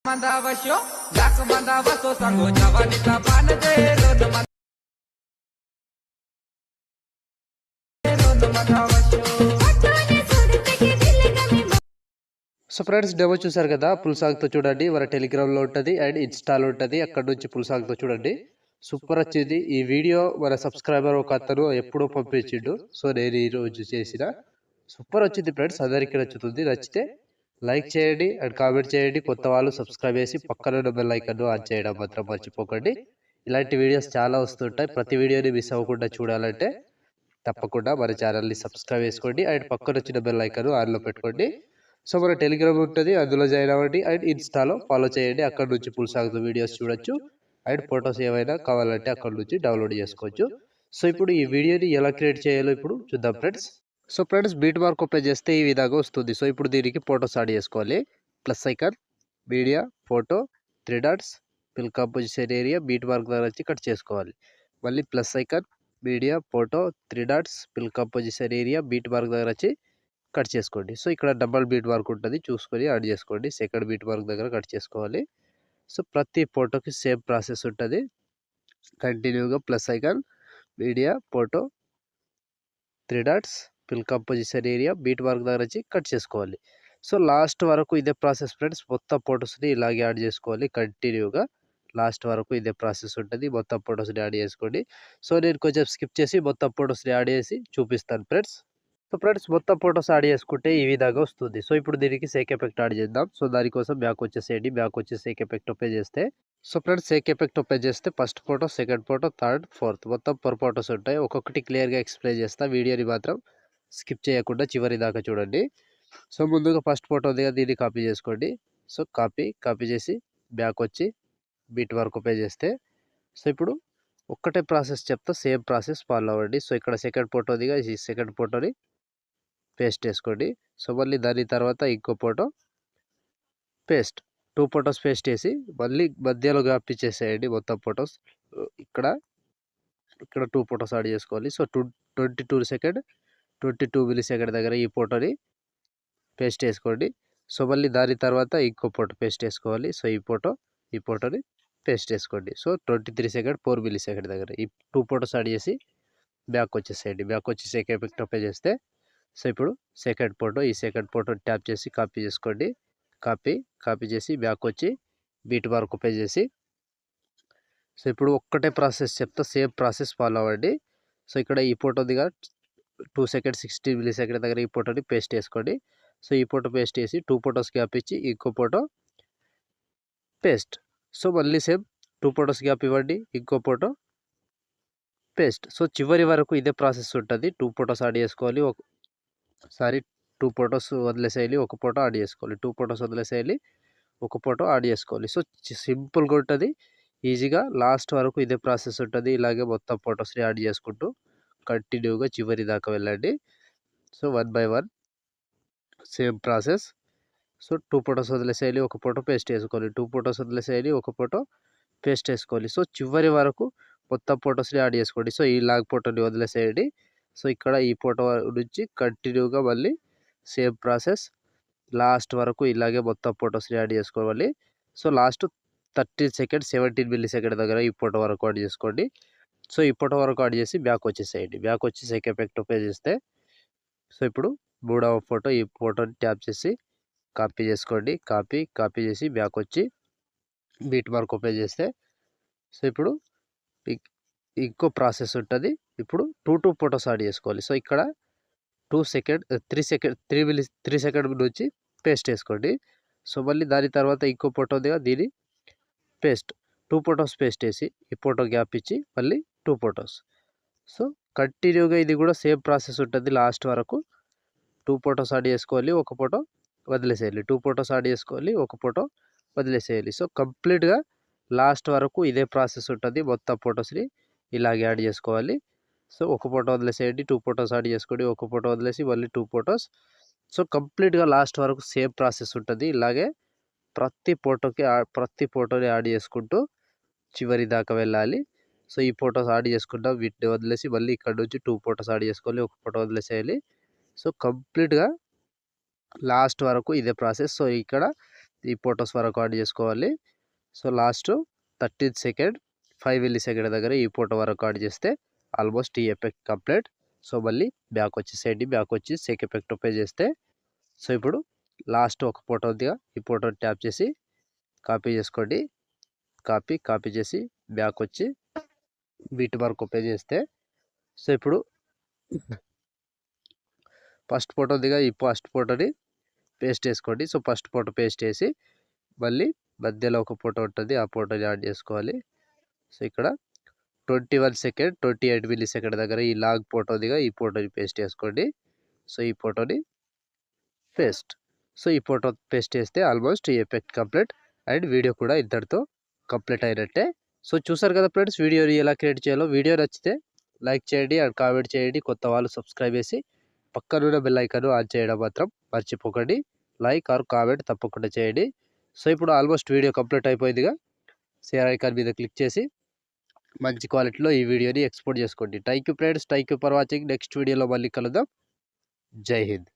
Mandavasho, Jack Mandavaso, Sango, Javanita, Panade, so friends demo చూసారు కదా, పుల్సాగ్తో చూడండి. మన టెలిగ్రామ్లో ఉంటుంది అండ్ ఇన్స్టాలో ఉంటుంది. అక్కడ నుంచి పుల్సాగ్తో చూడండి, సూపర్ వచ్చింది. ఈ వీడియో మన సబ్స్క్రైబర్ ఒక అతను ఎప్పుడో పంపించిండు, సో నేను ఈరోజు చేసిన సూపర్ వచ్చింది ఫ్రెండ్స్. అందరికీ నచ్చుతుంది. నచ్చితే లైక్ చేయండి అండ్ కామెంట్ చేయండి. కొత్త వాళ్ళు సబ్స్క్రైబ్ చేసి పక్కన ఉన్న బెల్ ఐకాన్ ఆన్ చేయడం మాత్రం మర్చిపోకండి. ఇలాంటి వీడియోస్ చాలా వస్తుంటాయి. ప్రతి వీడియోని మిస్ అవ్వకుండా చూడాలంటే తప్పకుండా మన ఛానల్ని సబ్స్క్రైబ్ చేసుకోండి అండ్ పక్కన వచ్చిన బెల్ ఐకాన్ ఆన్లో పెట్టుకోండి. సో మన టెలిగ్రామ్ ఉంటుంది, అందులో జాయిన్ అవ్వండి అండ్ ఇన్స్టాలో ఫాలో చేయండి. అక్కడ నుంచి ఫుల్ సాంగ్స్ వీడియోస్ చూడొచ్చు అండ్ ఫొటోస్ ఏమైనా కావాలంటే అక్కడ నుంచి డౌన్లోడ్ చేసుకోవచ్చు. సో ఇప్పుడు ఈ వీడియోని ఎలా క్రియేట్ చేయాలో ఇప్పుడు చూద్దాం friends. So friends beat mark open చేస్తే ఈ విధంగా వస్తుంది. సో ఇప్పుడు దీనికి ఫొటోస్ యాడ్ చేసుకోవాలి. Plus icon, media, photo, 3 dots, fill composition area, beat mark దగ్గర వచ్చి కట్ చేసుకోవాలి. మళ్ళీ plus icon, media, photo, 3 dots, fill composition area, beat mark దగ్గర వచ్చి కట్ చేసుకోండి. సో ఇక్కడ డబల్ బీట్ మార్క్ ఉంటుంది, చూసుకొని యాడ్ చేసుకోండి. సెకండ్ బీట్ మార్క్ దగ్గర కట్ చేసుకోవాలి. సో ప్రతి ఫోటోకి సేమ్ ప్రాసెస్ ఉంటుంది. కంటిన్యూగా plus icon, media, photo, 3 dots, fill composition area, beat mark దగ్గర వచ్చి కట్ చేసుకోవాలి. సో లాస్ట్ వరకు ఇదే ప్రాసెస్ ఫ్రెండ్స్. మొత్తం ఫొటోస్ని ఇలాగే యాడ్ చేసుకోవాలి కంటిన్యూగా. లాస్ట్ వరకు ఇదే ప్రాసెస్ ఉంటుంది. మొత్తం ఫొటోస్ని యాడ్ చేసుకోండి. సో నేను కొంచెం స్కిప్ చేసి మొత్తం ఫొటోస్ని యాడ్ చేసి చూపిస్తాను ఫ్రెండ్స్. సో ఫ్రెండ్స్ మొత్తం ఫొటోస్ యాడ్ చేసుకుంటే ఈ విధంగా వస్తుంది. సో ఇప్పుడు దీనికి సేక్ ఎఫెక్ట్ యాడ్ చేద్దాం. సో దానికోసం బ్యాక్ వచ్చేసేయండి. బ్యాక్ వచ్చి సేక్ ఎఫెక్ట్ ఓపెన్ చేస్తే, so friends shake effect open చేస్తే first photo, second photo, third, fourth మొత్తం 4 ఫోటోస్ ఉంటాయి. ఒక్కొక్కటి క్లియర్గా ఎక్స్ప్లెయిన్ చేస్తా. వీడియోని మాత్రం స్కిప్ చేయకుండా చివరి దాకా చూడండి. సో ముందుగా ఫస్ట్ ఫోటో దిగా దీన్ని కాపీ చేసుకోండి. సో కాపీ చేసి బ్యాక్ వచ్చి బీట్ వర్క్ ఓపెన్ చేస్తే, సో ఇప్పుడు ఒక్కటే ప్రాసెస్ చెప్తా, సేమ్ ప్రాసెస్ ఫాలో అవ్వండి. సో ఇక్కడ సెకండ్ ఫోటో దిగా ఈ సెకండ్ ఫోటోని పేస్ట్ చేసుకోండి. సో మళ్ళీ దాని తర్వాత ఇంకో ఫోటో పేస్ట్, 2 ఫొటోస్ పేస్ట్ చేసి మళ్ళీ మధ్యలో గ్యాప్ ఇచ్చేసేయండి మొత్తం ఫొటోస్. ఇక్కడ 2 ఫొటోస్ యాడ్ చేసుకోవాలి. సో 22 సెకండ్, 22 మిల్లీ సెకండ్ దగ్గర ఈ ఫోటోని పేస్ట్ చేసుకోండి. సో మళ్ళీ దాని తర్వాత ఇంకో ఫోటో పేస్ట్ చేసుకోవాలి. సో ఈ ఫోటోని పేస్ట్ చేసుకోండి. సో 23 సెకండ్, 4 మిల్లీ సెకండ్ దగ్గర ఈ 2 ఫొటోస్ యాడ్ చేసి బ్యాక్ వచ్చేసేయండి. బ్యాక్ వచ్చి సెకండ్ ఎఫెక్ట్ ఓపెన్ చేస్తే, సో ఇప్పుడు సెకండ్ ఫోటో, ఈ సెకండ్ ఫోటో ట్యాప్ చేసి కాపీ చేసుకోండి. కాపీ చేసి బ్యాక్ వచ్చి బీట్ మార్క్ ఓపెన్ చేసి, సో ఇప్పుడు ఒక్కటే ప్రాసెస్ చెప్తా, సేమ్ ప్రాసెస్ ఫాలో అవ్వండి. సో ఇక్కడ ఈ ఫోటో దిగా 2 సెకండ్ 16 మిల్లీ సెకండ్ దగ్గర ఈ ఫోటోని పేస్ట్ చేసుకోండి. సో ఈ ఫోటో పేస్ట్ చేసి 2 ఫొటోస్ గ్యాప్ ఇచ్చి ఇంకో ఫోటో పేస్ట్. సో మళ్ళీ సేమ్ 2 ఫొటోస్ గ్యాప్ ఇవ్వండి, ఇంకో ఫోటో పేస్ట్. సో చివరి వరకు ఇదే ప్రాసెస్ ఉంటుంది. 2 ఫొటోస్ యాడ్ చేసుకోవాలి, ఒకసారి 2 ఫొటోస్ వదిలేసేయాలి, ఒక ఫోటో యాడ్ చేసుకోవాలి. 2 ఫొటోస్ వదిలేసేయాలి, ఒక ఫోటో యాడ్ చేసుకోవాలి. సో సింపుల్గా ఉంటుంది, ఈజీగా. లాస్ట్ వరకు ఇదే ప్రాసెస్ ఉంటుంది. ఇలాగే మొత్తం ఫొటోస్ని యాడ్ చేసుకుంటూ కంటిన్యూగా చివరి దాకా వెళ్ళండి. So 1 by 1 same process. So 2 photos వదిలేసేయాలి, ఒక ఫోటో పేస్ట్ చేసుకోవాలి. 2 ఫొటోస్ వదిలేసేయాలి, ఒక ఫోటో పేస్ట్ చేసుకోవాలి. సో చివరి వరకు మొత్తం ఫొటోస్ని యాడ్ చేసుకోండి. సో ఈ లాగ్ ఫోటోని వదిలేసేయండి. సో ఇక్కడ ఈ ఫోటో నుంచి కంటిన్యూగా మళ్ళీ సేమ్ ప్రాసెస్ లాస్ట్ వరకు ఇలాగే మొత్తం ఫొటోస్ని యాడ్ చేసుకోవాలి. So last 13 second, 17 milli second దగ్గర ఈ ఫోటో వరకు యాడ్ చేసుకోండి. సో ఈ ఫోటో వరకు యాడ్ చేసి బ్యాక్ వచ్చేసేయండి. బ్యాక్ వచ్చి సెకండ్ ఎఫెక్ట్ ఓపెన్ చేస్తే, సో ఇప్పుడు మూడవ ఫోటో, ఈ ఫోటోని ట్యాప్ చేసి కాపీ చేసుకోండి. కాపీ చేసి బ్యాక్ వచ్చి బీట్ మార్క్ ఓపెన్ చేస్తే, సో ఇప్పుడు ఇంకో ప్రాసెస్ ఉంటుంది. ఇప్పుడు 2 ఫొటోస్ యాడ్ చేసుకోవాలి. సో ఇక్కడ 2 సెకండ్ 3 సెకండ్ నుంచి పేస్ట్ చేసుకోండి. సో మళ్ళీ దాని తర్వాత ఇంకో ఫోటో దిగా దీన్ని పేస్ట్, 2 ఫొటోస్ పేస్ట్ చేసి ఈ ఫోటో గ్యాప్ ఇచ్చి మళ్ళీ 2 ఫొటోస్. సో కంటిన్యూగా ఇది కూడా సేమ్ ప్రాసెస్ ఉంటుంది. లాస్ట్ వరకు 2 ఫొటోస్ యాడ్ చేసుకోవాలి, ఒక ఫోటో వదిలేసేయాలి. 2 ఫొటోస్ యాడ్ చేసుకోవాలి, ఒక ఫోటో వదిలేసేయాలి. సో కంప్లీట్గా లాస్ట్ వరకు ఇదే ప్రాసెస్ ఉంటుంది. మొత్తం ఫొటోస్ని ఇలాగే యాడ్ చేసుకోవాలి. సో ఒక ఫోటో వదిలేసేయండి, 2 ఫొటోస్ యాడ్ చేసుకోండి, ఒక ఫోటో వదిలేసి మళ్ళీ 2 ఫొటోస్. సో కంప్లీట్గా లాస్ట్ వరకు సేమ్ ప్రాసెస్ ఉంటుంది. ఇలాగే ప్రతి ఫోటోని యాడ్ చేసుకుంటూ చివరి దాకా వెళ్ళాలి. సో ఈ ఫొటోస్ యాడ్ చేసుకుంటాం, వీటిని వదిలేసి మళ్ళీ ఇక్కడ నుంచి 2 ఫొటోస్ యాడ్ చేసుకోవాలి, ఒక ఫోటో వదిలేసేయాలి. సో కంప్లీట్గా లాస్ట్ వరకు ఇదే ప్రాసెస్. సో ఇక్కడ ఈ ఫొటోస్ వరకు యాడ్ చేసుకోవాలి. So last 30th second 5 millisecond దగ్గర ఈ ఫోటో వరకు యాడ్ చేస్తే ఆల్మోస్ట్ ఈ ఎఫెక్ట్ కంప్లీట్. సో మళ్ళీ బ్యాక్ వచ్చేసేయండి. బ్యాక్ వచ్చి సేక్ ఎఫెక్ట్ ఓపె చేస్తే సో ఇప్పుడు లాస్ట్ ఒక ఫోటో ఉందిగా, ఈ ఫోటో ట్యాప్ చేసి కాపీ చేసుకోండి. కాపీ చేసి బ్యాక్ వచ్చి బీట్ మార్క్ ఓపె చేస్తే సో ఇప్పుడు ఫస్ట్ ఫోటో ఉందిగా, ఈ ఫస్ట్ ఫోటోని పేస్ట్ చేసుకోండి. సో ఫస్ట్ ఫోటో పేస్ట్ చేసి మళ్ళీ మధ్యలో ఒక ఫోటో ఉంటుంది, ఆ ఫోటోని యాడ్ చేసుకోవాలి. సో ఇక్కడ 21 సెకండ్ 28 millisecond దగ్గర ఈ లాగ్ ఫోటో ఉందిగా, ఈ ఫోటోని పేస్ట్ చేసుకోండి. సో ఈ ఫోటోని పేస్ట్. సో ఈ ఫోటో పేస్ట్ చేస్తే ఆల్మోస్ట్ ఈ ఎఫెక్ట్ కంప్లీట్ అండ్ వీడియో కూడా ఇంతటితో కంప్లీట్ అయినట్టే. సో చూసారు కదా ఫ్రెండ్స్, వీడియోని ఎలా క్రియేట్ చేయాలో. వీడియో నచ్చితే లైక్ చేయండి అండ్ కామెంట్ చేయండి. కొత్త వాళ్ళు సబ్స్క్రైబ్ చేసి పక్కనున్న బెల్ ఐకాన్ ఆన్ చేయడం మాత్రం మర్చిపోకండి. లైక్ ఆర్ కామెంట్ తప్పకుండా చేయండి. సో ఇప్పుడు ఆల్మోస్ట్ వీడియో కంప్లీట్ అయిపోయిందిగా, షేర్ ఐకాన్ మీద క్లిక్ చేసి మంచి క్వాలిటీలో ఈ వీడియోని ఎక్స్పోర్ట్ చేసుకోండి. Thank you friends, thank you for watching. Next వీడియోలో మళ్ళీ కలుద్దాం. జై హింద్.